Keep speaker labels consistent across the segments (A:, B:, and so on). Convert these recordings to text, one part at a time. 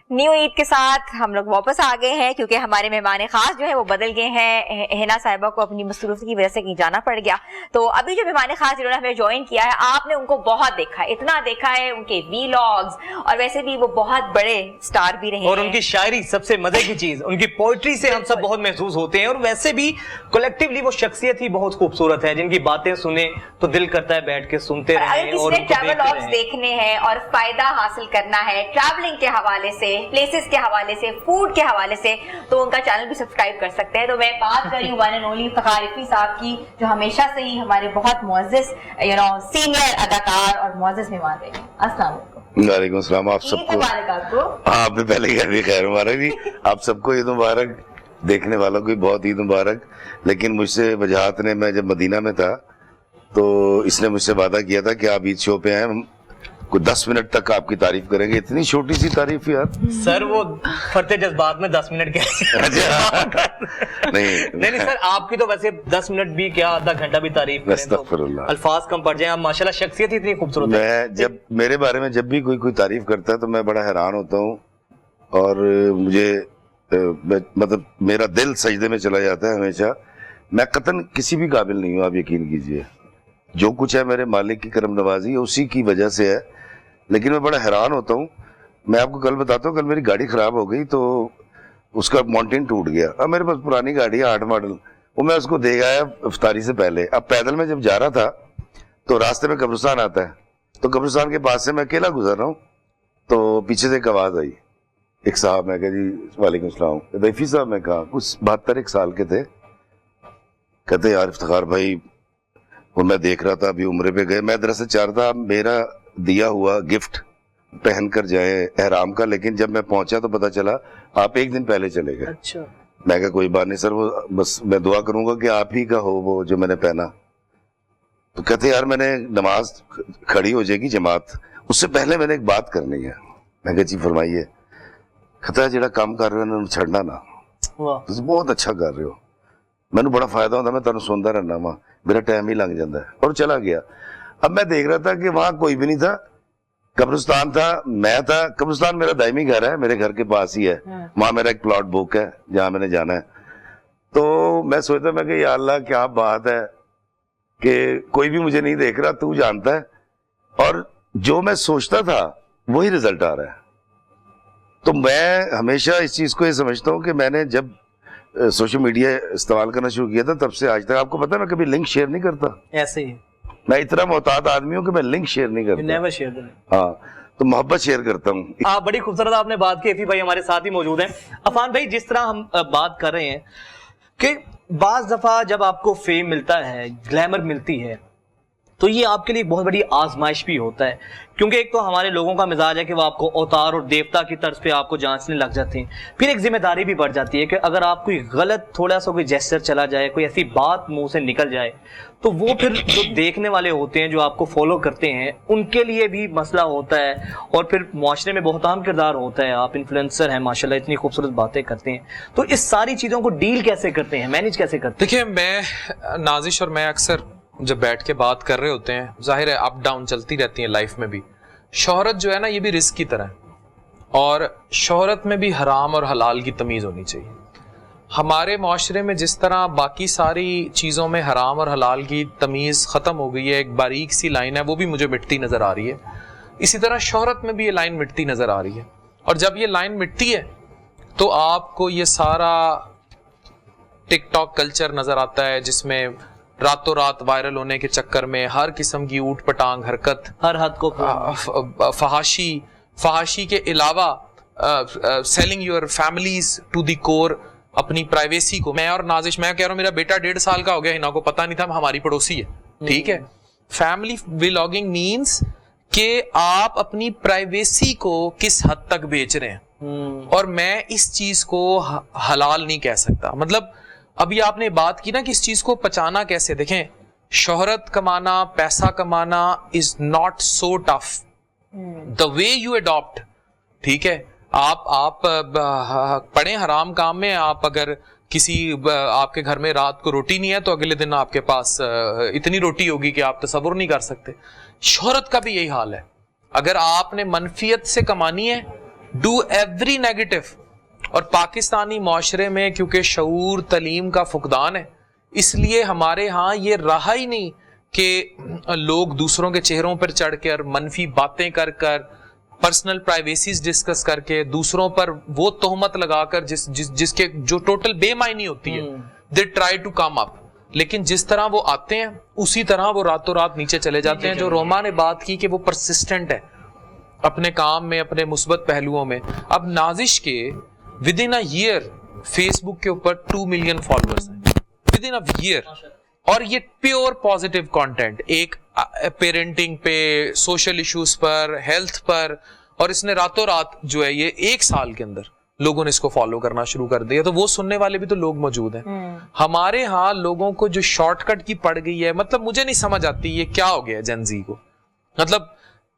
A: New Eid के साथ हम लोग वापस आ गए हैं क्योंकि हमारे मेहमान खास जो है वो बदल गए हैं। हिना साहिबा को अपनी मसरूफियत की वजह से कहीं जाना पड़ गया, तो अभी जो मेहमान खास जिन्होंने हमें ज्वाइन किया है, आपने उनको बहुत देखा है, इतना देखा है उनके वीलॉग्स, और वैसे भी वो बहुत बड़े स्टार भी रहे
B: और उनकी शायरी सबसे मजे की चीज, उनकी पोइट्री से हम सब बहुत महसूस होते हैं। और वैसे भी कलेक्टिवली वो शख्सियत ही बहुत खूबसूरत है, जिनकी बातें सुने तो दिल करता है बैठ के सुनते रहें। और
A: ट्रैवल देखने हैं और फायदा हासिल करना है ट्रैवलिंग के हवाले से, प्लेसेस के हवाले से, फूड के हवाले से, तो उनका चैनल भी सब्सक्राइब कर सकते हैं। तो मैं बात कर रही हूँ वन एंड ओनली इफ्तिखार रिफी साहब की, जो हमेशा से ही हमारे बहुत मुअज़्ज़िज़ सीनियर अदाकार और मुअज़्ज़िज़ मेहमान रहे हैं। अस्सलाम वालेकुम।
C: वालेकुम सलाम। आप सबको आपने पहले कह दी खैर मुबारक जी, आप सबको ईद मुबारक, देखने वालों को भी बहुत ईद मुबारक। लेकिन मुझसे वजाहत ने, मैं जब मदीना में था तो इसने मुझसे वादा किया था कि आप ईद शो पे आए, कोई 10 मिनट तक आपकी तारीफ करेंगे। इतनी छोटी सी तारीफ यार।
B: सर वो फरते जज्बात में 10 मिनट नहीं सर, आपकी तो वैसे 10 मिनट भी क्या, आधा घंटा भी तारीफ करें तो अल्फाज कम पड़ जाए। आप माशाल्लाह शख्सियत ही इतनी खूबसूरत है।
C: मैं जब मेरे बारे में जब भी कोई तारीफ करता है तो मैं बड़ा हैरान होता हूँ, और मुझे मतलब मेरा दिल सजदे में चला जाता है हमेशा। मैं कतन किसी भी काबिल नहीं हूँ, आप यकीन कीजिए। जो कुछ है मेरे मालिक की करम नवाजी है, उसी की वजह से है। लेकिन मैं बड़ा हैरान होता हूँ। मैं आपको कल बताता हूँ, कल मेरी गाड़ी खराब हो गई तो उसका माउंटेन टूट गया। अब मेरे पास पुरानी गाड़ी है 8 मॉडल, वो मैं उसको दे आया इफ्तारी से पहले। अब पैदल में जब जा रहा था तो रास्ते में कब्रिस्तान आता है, तो कब्रिस्तान के पास से मैं अकेला गुजर रहा हूँ, तो पीछे से एक आवाज़ आई। एक साहब, मैं कहा जी वालेकुम सलाम। रफी साहब, मैं कहा कुछ 72 साल के थे। कहते यार इफ्तिखार भाई, वो मैं देख रहा था अभी उम्रे पे गए, मैं दरअसल चाह रहा था मेरा दिया हुआ गिफ्ट पहन कर जाए एहराम का, लेकिन जब मैं पहुंचा तो पता चला आप एक दिन पहले चले गए।
B: अच्छा।
C: मैं कहा कोई बात नहीं सर, वो बस मैं दुआ करूंगा कि आप ही का हो वो जो मैंने पहना। तो कहते यार मैंने नमाज खड़ी हो जाएगी जमात, उससे पहले मैंने एक बात करनी है। मैं कहा जी फरमाइए। कहता जेड़ा काम कर रहे हो छड़ना ना, तुम बहुत अच्छा कर रहे हो, मैंने बड़ा फायदा होता, मैं तुम सुनता रहना वा, मेरा टाइम ही लग जाता है। और चला गया। अब मैं देख रहा था कि वहां कोई भी नहीं था, कब्रिस्तान था, मैं था। कब्रिस्तान मेरा दायमी घर है, मेरे घर के पास ही है, वहां मेरा एक प्लॉट बुक है जहां मैंने जाना है। तो मैं सोचता, मैं कि या अल्लाह क्या बात है कि कोई भी मुझे नहीं देख रहा, तू जानता है, और जो मैं सोचता था वही रिजल्ट आ रहा है। तो मैं हमेशा इस चीज को ये समझता हूँ कि मैंने जब सोशल मीडिया इस्तेमाल करना शुरू किया था तब से आज तक, आपको पता है मैं कभी लिंक शेयर नहीं करता।
B: ऐसे ही
C: मैं इतना मोहतात आदमी हूँ कि मैं लिंक शेयर नहीं करता।
B: Never share.
C: हाँ, तो मोहब्बत शेयर करता हूँ।
B: आप बड़ी खूबसूरत आपने बात की। एफी भाई हमारे साथ ही मौजूद हैं। अफान भाई, जिस तरह हम बात कर रहे हैं कि बाज दफा जब आपको फेम मिलता है, ग्लैमर मिलती है, तो ये आपके लिए बहुत बड़ी आजमाइश भी होता है, क्योंकि एक तो हमारे लोगों का मिजाज है कि वो आपको अवतार और देवता की तर्ज पे आपको जांचने लग जाते हैं। फिर एक जिम्मेदारी भी बढ़ जाती है कि अगर आप कोई गलत थोड़ा सा कोई जेस्चर चला जाए, कोई ऐसी बात मुंह से निकल जाए, तो वो फिर जो देखने वाले होते हैं, जो आपको फॉलो करते हैं, उनके लिए भी मसला होता है, और फिर मुआशरे में बहुत अहम किरदार होता है। आप इन्फ्लुएंसर हैं माशाल्लाह, इतनी खूबसूरत बातें करते हैं, तो इस सारी चीज़ों को डील कैसे करते हैं, मैनेज कैसे करते हैं?
D: देखिए, मैं नाजिश और मैं अक्सर जब बैठ के बात कर रहे होते हैं, जाहिर है अप डाउन चलती रहती है लाइफ में भी। शोहरत जो है ना, ये भी रिस्क की तरह है, और शोहरत में भी हराम और हलाल की तमीज़ होनी चाहिए। हमारे माशरे में जिस तरह बाकी सारी चीज़ों में हराम और हलाल की तमीज़ ख़त्म हो गई है, एक बारीक सी लाइन है, वो भी मुझे मिटती नज़र आ रही है। इसी तरह शोहरत में भी ये लाइन मिटती नज़र आ रही है, और जब ये लाइन मिटती है तो आपको ये सारा टिकटॉक कल्चर नज़र आता है, जिसमें रातों रात वायरल होने के चक्कर में हर किस्म की ऊट पटांग हरकत,
B: हर हद को
D: फहाशी के अलावा selling your families to the core, अपनी प्राइवेसी को। मैं और नाजिश, मैं कह रहा हूँ मेरा बेटा 1.5 साल का हो गया, हिना को पता नहीं था हमारी पड़ोसी है, ठीक है। फैमिली व्लॉगिंग मीन्स कि आप अपनी प्राइवेसी को किस हद तक बेच रहे हैं, और मैं इस चीज को हलाल नहीं कह सकता। मतलब अभी आपने बात की ना कि इस चीज को पचाना कैसे। देखें, शोहरत कमाना, पैसा कमाना is not so tough, the way you adopt, ठीक है। आप पड़े हराम काम में, आप अगर किसी आपके घर में रात को रोटी नहीं है तो अगले दिन आपके पास इतनी रोटी होगी कि आप तसव्वुर नहीं कर सकते। शोहरत का भी यही हाल है। अगर आपने मनफियत से कमानी है, डू एवरी नेगेटिव. और पाकिस्तानी माशरे में क्योंकि शऊर तलीम का फुकदान है, इसलिए हमारे यहाँ ये रहा ही नहीं कि लोग दूसरों के चेहरों पर चढ़कर मनफी बातें कर कर, पर्सनल प्राइवेसीज डिस्कस करके, दूसरों पर वो तोहमत लगाकर जिसके जो टोटल बेमायनी होती है, they try to come up. लेकिन जिस तरह वो आते हैं उसी तरह वो रातों रात नीचे चले जाते हैं. जो रोमा ने बात की कि वो परसिस्टेंट है अपने काम में, अपने मुस्बत पहलुओं में. अब नाजिश के with in a year Facebook के ऊपर 2 मिलियन फॉलोअर्स हैं विद इन अ ईयर, और ये प्योर पॉजिटिव कंटेंट, एक पेरेंटिंग पे, सोशल इश्यूज पर, हेल्थ पर, और इसने रातों रात जो है ये 1 साल के अंदर लोगों ने इसको फॉलो करना शुरू कर दिया. तो वो सुनने वाले भी तो लोग मौजूद हैं. हमारे यहाँ लोगों को जो शॉर्टकट की पड़ गई है, मतलब मुझे नहीं समझ आती ये क्या हो गया जेनजी को. मतलब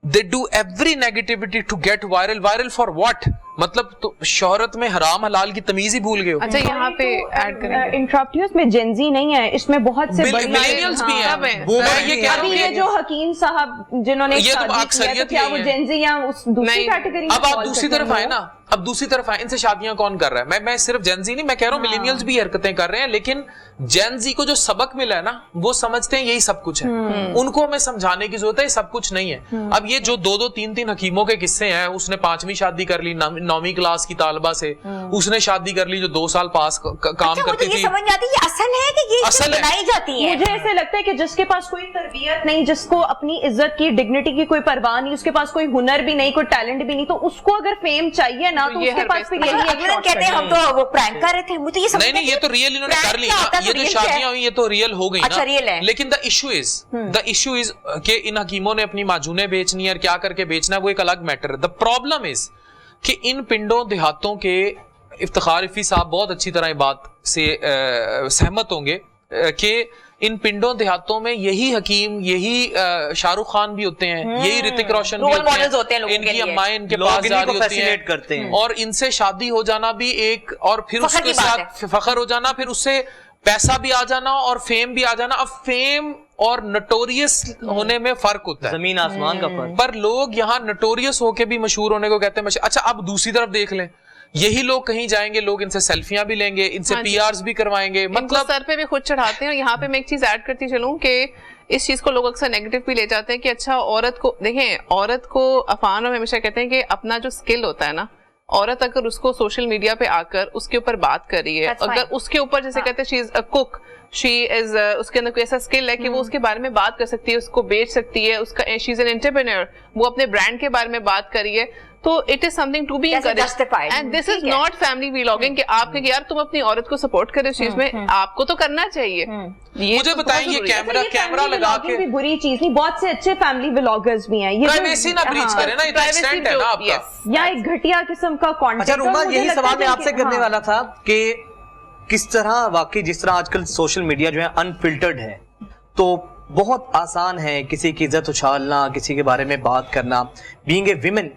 D: they do every negativity to get viral. Viral for what? मतलब तो शोहरत में हराम हलाल की तमीज ही भूल गए हो.
E: अच्छा यहाँ पे ऐड करेंगे
F: इंटरप्ट, इसमें जेनजी नहीं है, इसमें बहुत से
D: मिलेनियल्स भी हैं. मैं ये कह रहा हूँ
F: ये जो हकीम साहब जिन्होंने
D: ये तो अक्सरियत
F: क्या वो जेनजी या उस दूसरी कैटेगरी?
D: अब आप दूसरी तरफ आए ना, अब दूसरी तरफ आए, इनसे शादियां कौन कर रहा है? मैं सिर्फ जेनजी नहीं, मैं कह रहा हूँ मिलेनियल्स भी हरकतें कर रहे हैं, लेकिन जेनजी को जो सबक मिला है ना, वो समझते हैं यही सब कुछ है. उनको हमें समझाने की जरूरत है ये सब कुछ नहीं है. अब ये जो 2-2, 3-3 हकीमों के किस्से हैं, उसने 5वीं शादी कर ली 9वीं क्लास की तालिबा से, उसने शादी कर ली जो 2 साल पास काम करती थी.
A: समझ आती है ये असल है कि ये
D: असल है?
A: बनाई जाती है.
F: मुझे ऐसे लगता है कि जिसके पास कोई तरबियत नहीं, जिसको अपनी इज्जत की, डिग्निटी की कोई परवाह नहीं, उसके पास कोई हुनर भी नहीं, कोई टैलेंट भी नहीं, तो उसको अगर फेम चाहिए ना तो उसके पास फिर यही
A: अगले दिन कहते हैं हम तो वो प्रैंक कर रहे थे. मुझे ये समझ
D: नहीं, ये तो रियल इन्होंने कर ली. ये जो शादियां हुई ये तो रियल हो गई
A: अच्छा,
D: ना.
A: रियल है.
D: लेकिन द इशू इज कि इन हकीमों ने अपनी माजूने बेचनी है और क्या करके बेचना है वो एक अलग मैटर है. द प्रॉब्लम इज कि इन पिंडों देहातों के, इफ्तिखार इफी साहब बहुत अच्छी तरह बात से सहमत होंगे कि इन पिंडों देहातों में यही हकीम, यही शाहरुख खान भी होते हैं, यही ऋतिक रोशन भी होते हैं, इनकी अम्माएं इनके पास जा रही होती हैं
B: करते हैं,
D: और इनसे शादी हो जाना भी एक, और फिर उसके साथ फखर हो जाना, फिर उससे पैसा भी आ जाना और फेम भी आ जाना. अब फेम और नटोरियस होने में फर्क होता है,
B: जमीन आसमान का फर्क.
D: पर लोग यहाँ नटोरियस होके भी मशहूर होने को कहते हैं. अच्छा, अब दूसरी तरफ देख लें, यही लोग कहीं जाएंगे, लोग इनसे सेल्फियां भी लेंगे, इनसे पीआरस भी करवाएंगे, मतलब
E: सर पे भी खुद चढ़ाते हैं. और यहाँ पे मैं एक चीज ऐड करती चलूं कि इस चीज को लोग अक्सर नेगेटिव भी ले जाते हैं कि अच्छा औरत को देखें, औरत को अफान में हमेशा कहते हैं कि अपना जो स्किल होता है ना, औरत अगर उसको सोशल मीडिया पे आकर उसके ऊपर बात कर रही है, अगर उसके ऊपर जैसे कहते हैं she is a cook, she is उसके अंदर कोई ऐसा स्किल है कि वो उसके बारे में बात कर सकती है, उसको बेच सकती है, उसका शी इज एन एंटरप्रेन्योर, वो अपने ब्रांड के बारे में बात कर रही है, तो it is something to be encouraged. And this is not family vlogging कि आप कहें यार तुम अपनी औरत को सपोर्ट करें इस चीज में, आपको तो करना चाहिए.
D: मुझे बताइए, ये कैमरा लगा के
F: भी बुरी चीज नहीं, बहुत से अच्छे फैमिली व्लॉगर्स भी हैं. ये
D: प्राइवेसी ना ब्रीच करें ना, इतना एक्सटेंट है ना आपका,
F: या एक घटिया किस्म का कंटेंट.
B: अच्छा रुमा, यही सवाल मैं आपसे करने वाला था कि किस तरह वाकई जिस तरह आजकल सोशल मीडिया जो है अनफिल्टर्ड है, तो बहुत आसान है किसी की इज्जत उछालना, किसी के बारे में बात करना. बीइंग ए विमेन,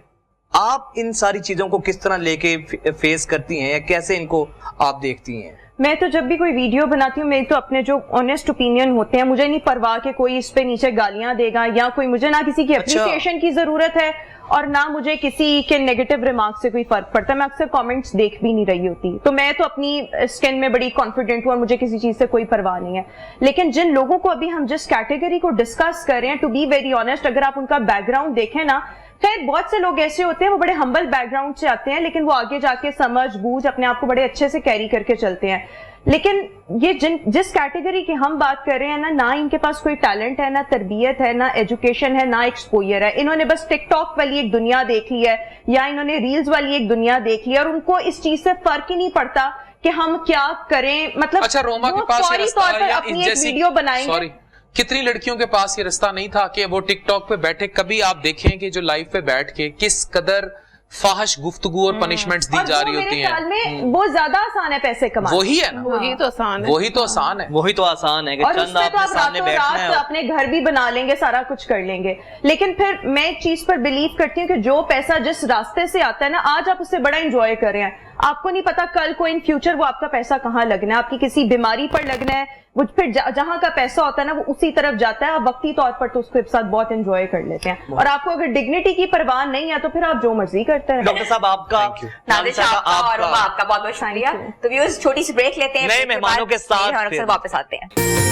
B: आप इन सारी चीजों को किस तरह लेके फेस करती हैं, या कैसे इनको आप देखती हैं?
F: मैं तो जब भी कोई वीडियो बनाती हूँ, मेरे तो अपने जो ऑनेस्ट ओपिनियन होते हैं, मुझे नहीं परवाह कि कोई इस पे नीचे गालियां देगा, या कोई, मुझे ना किसी की अप्रिसिएशन की जरूरत है और ना मुझे किसी के नेगेटिव रिमार्क से कोई फर्क पड़ता है. मैं अक्सर कमेंट्स देख भी नहीं रही होती, तो मैं तो अपनी स्किन में बड़ी कॉन्फिडेंट हूँ और मुझे किसी चीज से कोई परवाह नहीं है. लेकिन जिन लोगों को अभी हम जिस कैटेगरी को डिस्कस कर रहे हैं, टू बी वेरी ऑनेस्ट, अगर आप उनका बैकग्राउंड देखें ना, खैर बहुत से लोग ऐसे होते हैं वो बड़े हम्बल बैकग्राउंड से आते हैं, लेकिन वो आगे जाके समझ बूझ अपने आप को बड़े अच्छे से कैरी करके चलते हैं. लेकिन ये जिस कैटेगरी की हम बात कर रहे हैं ना इनके पास कोई टैलेंट है, ना तरबियत है, ना एजुकेशन है, ना एक्सपोजर है. इन्होंने बस टिकटॉक वाली एक दुनिया देख ली है, या इन्होंने रील्स वाली एक दुनिया देख ली है, और उनको इस चीज से फर्क ही नहीं पड़ता कि हम क्या करें. मतलब
D: अच्छा, रोमा के पास
F: फौरी तौर पर अपनी एक वीडियो बनाएंगे.
D: कितनी लड़कियों के पास ये रास्ता नहीं था कि वो टिकटॉक पे बैठे. कभी आप देखें कि जो लाइव पे बैठ के किस कदर फाहिश गुफ्तगू और पनिशमेंट्स दी जा रही होती हैं.
F: में वो ज्यादा आसान है पैसे कमाना.
D: वही है ना,
E: वही तो आसान है,
D: वही तो आसान है,
B: वही तो आसान है कि
F: और
B: चंद
F: उसमें तो
B: आपके
F: आप
B: सामने
F: रातों
B: बैठना
F: रात
B: है.
F: अपने घर भी बना लेंगे, सारा कुछ कर लेंगे. लेकिन फिर मैं एक चीज पर बिलीव करती हूँ कि जो पैसा जिस रास्ते से आता है ना, आज आप उससे बड़ा एंजॉय कर रहे हैं, आपको नहीं पता कल को इन फ्यूचर वो आपका पैसा कहाँ लगना है, आपकी किसी बीमारी पर लगना है, वो फिर जहां का पैसा होता है ना वो उसी तरफ जाता है। आप वक्ती तौर पर तो उसको एक साथ बहुत एंजॉय कर लेते हैं, और आपको अगर डिग्निटी की परवाह नहीं है तो फिर आप जो मर्जी करते हैं।
B: डॉक्टर साहब आपका,
A: नादिश आपका और उमा आपका बहुत बहुत शुक्रिया। तो व्यूअर्स छोटी सी ब्रेक लेते हैं,
B: नए
A: break के
B: मेहमानों
A: बाद
B: के साथ
A: हम अक्सर
B: फिर।
A: वापस आते हैं।